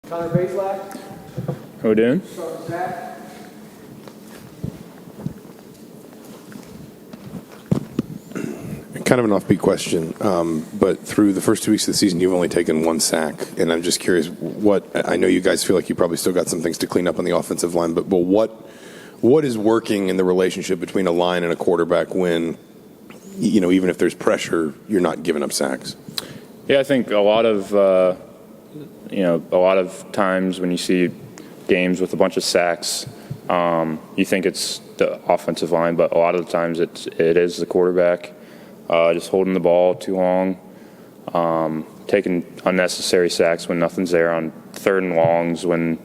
Connor Bazelak. How we doing? Zach. Kind of an offbeat question, but through the first 2 weeks of the season, you've only taken one sack, and I'm just curious. I know you guys feel like you probably still got some things to clean up on the offensive line, but what is working in the relationship between a line and a quarterback when, even if there's pressure, you're not giving up sacks? Yeah, I think a lot of times when you see games with a bunch of sacks, you think it's the offensive line, but a lot of the times it is the quarterback. Just holding the ball too long, taking unnecessary sacks when nothing's there on third and longs when,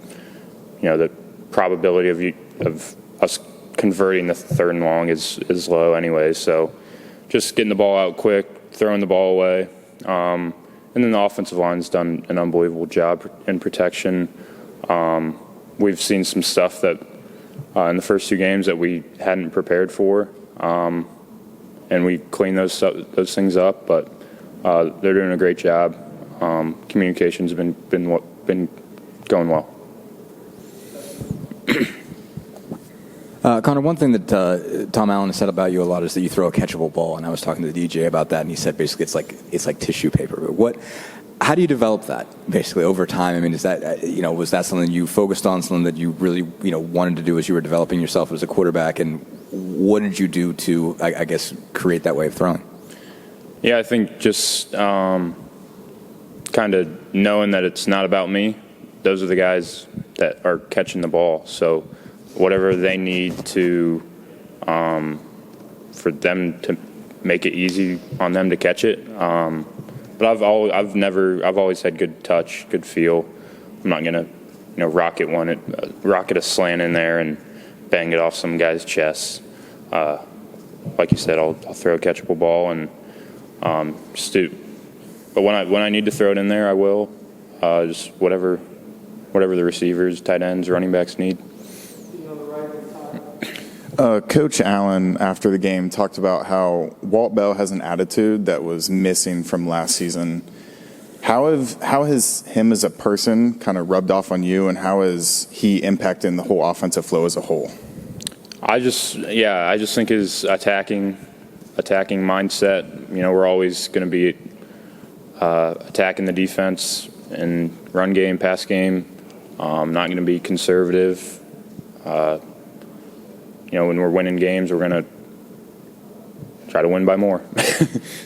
the probability of us converting the third and long is low anyway. So just getting the ball out quick, throwing the ball away. And then the offensive line's done an unbelievable job in protection. We've seen some stuff that in the first two games that we hadn't prepared for. And we clean those things up, but they're doing a great job. Communication's been going well. Connor, one thing that Tom Allen has said about you a lot is that you throw a catchable ball, and I was talking to the DJ about that, and he said basically it's like tissue paper. How do you develop that basically over time? I mean, is that was that something you focused on, something that you really wanted to do as you were developing yourself as a quarterback, and what did you do to, I guess, create that way of throwing? Yeah, I think just kind of knowing that it's not about me. Those are the guys that are catching the ball. So whatever they need to for them to make it easy on them to catch it. But I've always had good touch, good feel. I'm not gonna rocket a slant in there and bang it off some guy's chest. Like you said, I'll throw a catchable ball and just do. But when I need to throw it in there, I will. Just whatever the receivers, tight ends, running backs need. Coach Allen, after the game, talked about how Walt Bell has an attitude that was missing from last season. How has him as a person kind of rubbed off on you, and how has he impacted the whole offensive flow as a whole? I just think his attacking mindset. We're always going to be attacking the defense and run game, pass game. Not going to be conservative. When we're winning games, we're going to try to win by more.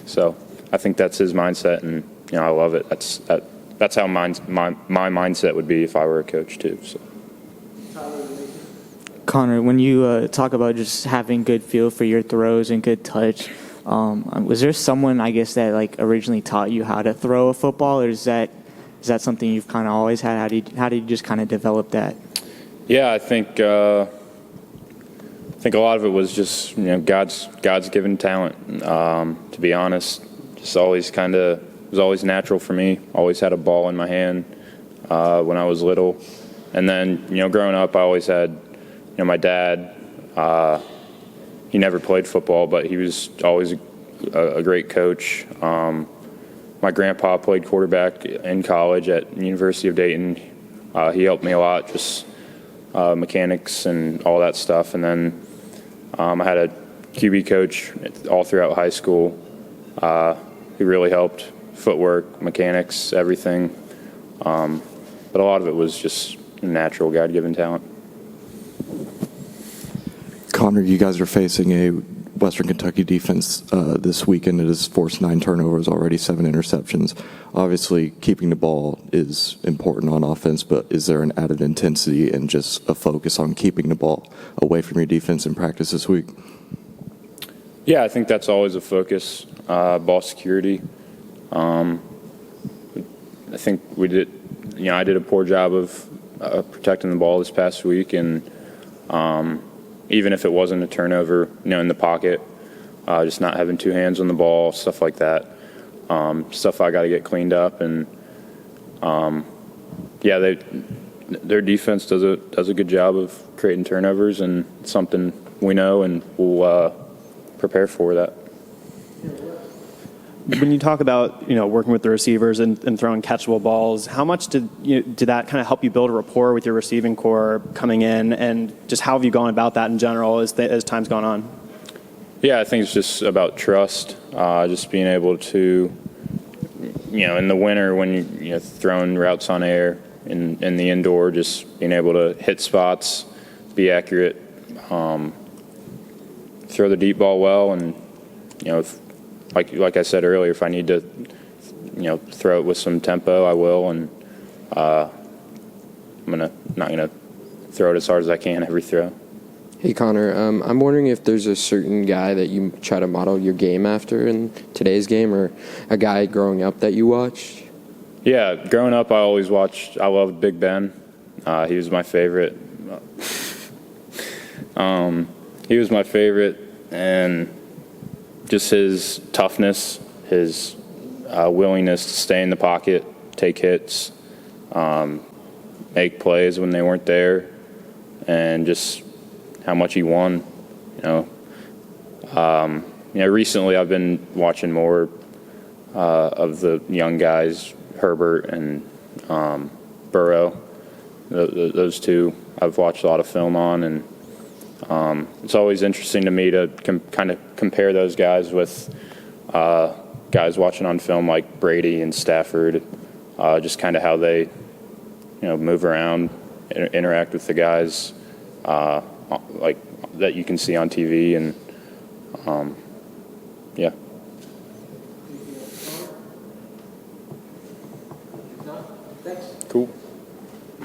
So I think that's his mindset, and I love it. That's how my mindset would be if I were a coach too. So. Connor, when you talk about just having good feel for your throws and good touch, was there someone, I guess, that originally taught you how to throw a football, or is that something you've kind of always had? How did you just kind of develop that? Yeah, I think a lot of it was just God's given talent. To be honest, just always it was always natural for me. Always had a ball in my hand when I was little, and then growing up, I always had. My dad, he never played football, but he was always a great coach. My grandpa played quarterback in college at the University of Dayton. He helped me a lot, just mechanics and all that stuff. And then I had a QB coach all throughout high school. He really helped, footwork, mechanics, everything. But a lot of it was just natural, God-given talent. Connor, you guys are facing a Western Kentucky defense this weekend. It has forced 9 turnovers already, 7 interceptions. Obviously, keeping the ball is important on offense, but is there an added intensity and just a focus on keeping the ball away from your defense in practice this week? Yeah, I think that's always a focus, ball security. I think we did, I did a poor job of protecting the ball this past week, and even if it wasn't a turnover, in the pocket, just not having 2 hands on the ball, stuff like that. Stuff I got to get cleaned up, and their defense does a good job of creating turnovers, and it's something we know, and we'll prepare for that. when you talk about working with the receivers and throwing catchable balls, how much did that kind of help you build a rapport with your receiving core coming in, and just how have you gone about that in general as time's gone on? Yeah, I think it's just about trust. Just being able to, in the winter when you're throwing routes on air in the indoor, just being able to hit spots, be accurate, throw the deep ball well, and if, like I said earlier, if I need to throw it with some tempo, I will, and I'm not gonna throw it as hard as I can every throw. Hey Connor, I'm wondering if there's a certain guy that you try to model your game after in today's game, or a guy growing up that you watched? Yeah, growing up, I loved Big Ben. He was my favorite. He was my favorite, and just his toughness, his willingness to stay in the pocket, take hits, make plays when they weren't there, and just how much he won. Recently I've been watching more of the young guys, Herbert and Burrow. Those two I've watched a lot of film on, and it's always interesting to me to kind of compare those guys with guys watching on film like Brady and Stafford, just kind of how they move around, interact with the guys like that you can see on TV, and yeah.